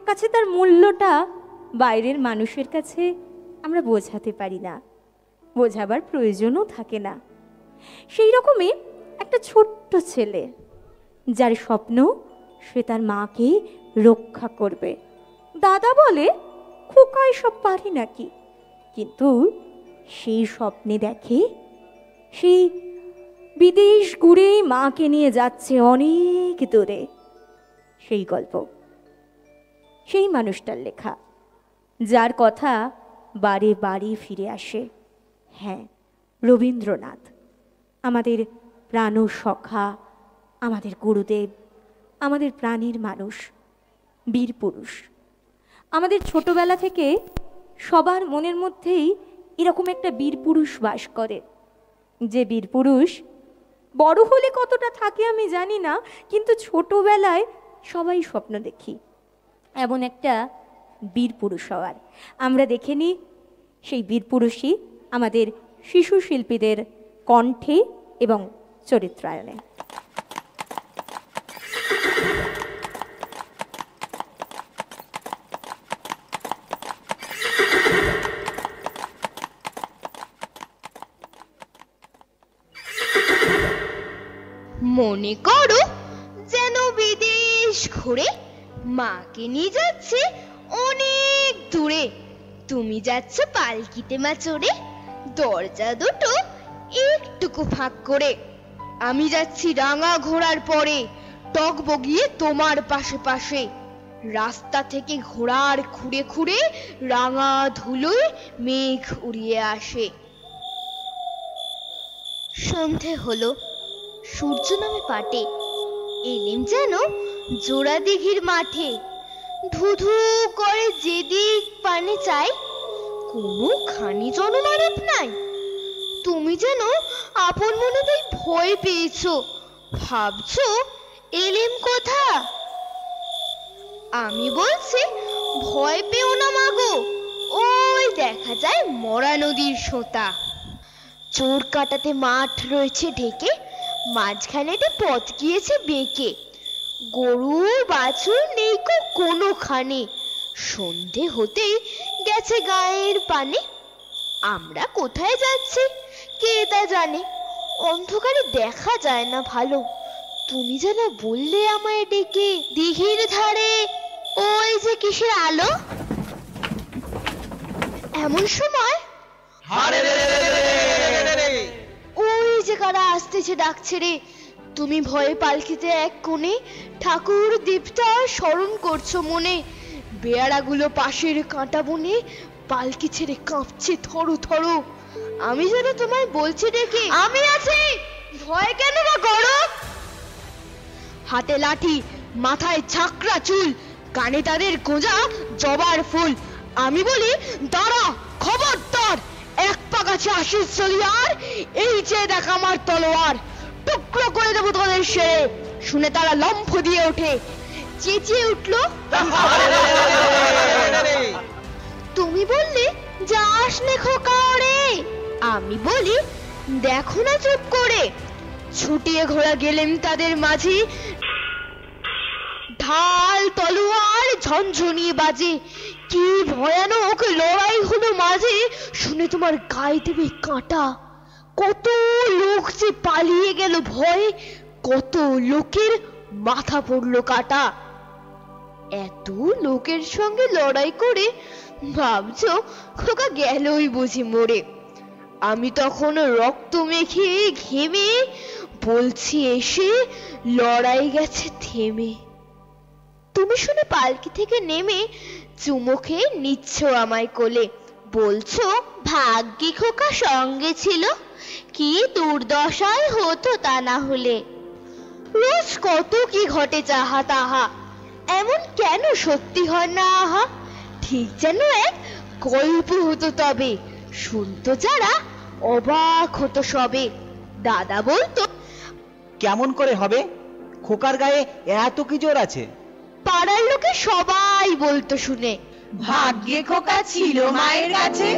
কাছে তার মূল্যটা বাইরের মানুষের কাছে আমরা বোঝাতে পারি না, বোঝাবার প্রয়োজনও থাকে না। সেই রকমই একটা ছোট্ট ছেলে, যার স্বপ্ন সে তার মাকে রক্ষা করবে। দাদা বলে, খোকা এসব পারে নাকি? কিন্তু সেই স্বপ্নে দেখে সেই বিদেশ ঘুরে মাকে নিয়ে যাচ্ছে অনেক দূরে। সেই গল্প সেই মানুষটার লেখা, যার কথা বারে বারে ফিরে আসে। হ্যাঁ, রবীন্দ্রনাথ, আমাদের প্রাণ সখা, আমাদের গুরুদেব, আমাদের প্রাণের মানুষ, বীর পুরুষ। আমাদের ছোটবেলা থেকে সবার মনের মধ্যেই এরকম একটা বীর পুরুষ বাস করে, যে বীর পুরুষ বড় হলে কতটা থাকে আমি জানি না, কিন্তু ছোটবেলায় সবাই স্বপ্ন দেখি এমন একটা বীর পুরুষ হওয়ার। আমরা দেখে নিই সেই বীর পুরুষই আমাদের শিশু শিল্পীদের কণ্ঠে এবং চরিত্রায়নে। মনে করো যেন বিদেশ ঘুরে মাকে নিয়ে যাচ্ছে অনেক দূরে। তুমি যাচ্ছ পালকিতে মা চড়ে, দরজা দুটো একটুকু ফাঁক করে। আমি যাচ্ছি রাঙা ঘোড়ার পরে, টগবগিয়ে তোমার পাশে পাশে। রাস্তা থেকে ঘোড়ার খুঁড়ে খুঁড়ে রাঙা ধুলোয় মেঘ উড়িয়ে আসে। সন্ধে হলো, সূর্য নামে পাটে, এলেম যেন জোড়া দিঘির মাঠে। ধুধু করে যেদিক পানে চাই, কোনো খানি জনমানব নাই। তুমি যেন আপন মনে তাই ভয় পেয়েছো, ভাবছো এলেম কোথা। আমি বলছি ভয় পেও না মাগো, ওই দেখা যায় মরা নদীর সোঁতা। চোর কাটাতে মাঠ রয়েছে ঢেকে, মাঝখানেতে পথ গিয়েছে বেঁকে। গরু বাছুর নেই কোনোখানে, সন্ধে হতেই গেছে গায়ের পানে। আমরা কোথায় যাচ্ছি কে তা জানে, অন্ধকারে দেখা যায় না ভালো। তুমি যেন বললে আমায় ডেকে, দিঘির ধারে ওই যে কিসের আলো। এমন সময় ওই যে কারা আসতেছে ডাকছে রে। তুমি ভয়ে পালকিতে এক কোণে ঠাকুর দীপটা স্মরণ করছো মনে। বেয়ারাগুলো পাশের কাঁটা বনে পালকি ছেড়ে কাঁপছে থরো থরো। আমি যেন তোমায় বলছি ডেকে, আমি আছি, ভয় কেন বা করো। হাতে লাঠি, মাথায় ছাকরা চুল, কানে তাদের গোঁজা জবার ফুল। আমি বলি দাঁড়া, খবরদার, এক পা গাছে আসিস চলি আর, এই যে দেখ আমার তলোয়ার, টুকরো করে দেবো তোদের সেরে। শুনে তারা লম্ফ দিয়ে ওঠে, চেঁচিয়ে উঠলো। তুমি বললে যাস নে খোকা ওরে। আমি বলি দেখো না চুপ করে। ছুটিয়ে ঘোড়া গেলেন তাদের মাঝে, ঢাল তলোয়ার ঝনঝনিয়ে বাজে। কি ভয়ানক লড়াই হলো মাঝে, শুনে তোমার গায়ে দেবে কাঁটা। কত লোক যে পালিয়ে গেল ভয়ে, কত লোকের মাথা পড়লো কাটা। এত লোকের সঙ্গে লড়াই করে ভাবছো খোকা গেলই বুঝি মরে। আমি তখন রক্ত মেখে ঘেমে বলছি এসে, লড়াই গেছে থেমে। তুমি শুনে পালকি থেকে নেমে চুমো খেয়ে নিচ্ছ আমায় কোলে, বলছো ভাগ্যি খোকা সঙ্গে ছিল, কি দুর্দশায় হতো তা না হলে। রোজ কত কি ঘটে যাহা তাহা, এমন কেন সত্যি হয় না আহা। ঠিক যেন এক গল্প হতো তবে, শুনতো যারা অবাক হতো সবে। দাদা বলতো কেমন করে হবে, খোকার গায়ে এত কি জোর আছে। পাড়ার লোকে সবাই বলতো শুনে, ভাগ্যে খোকা ছিল মায়ের কাছে।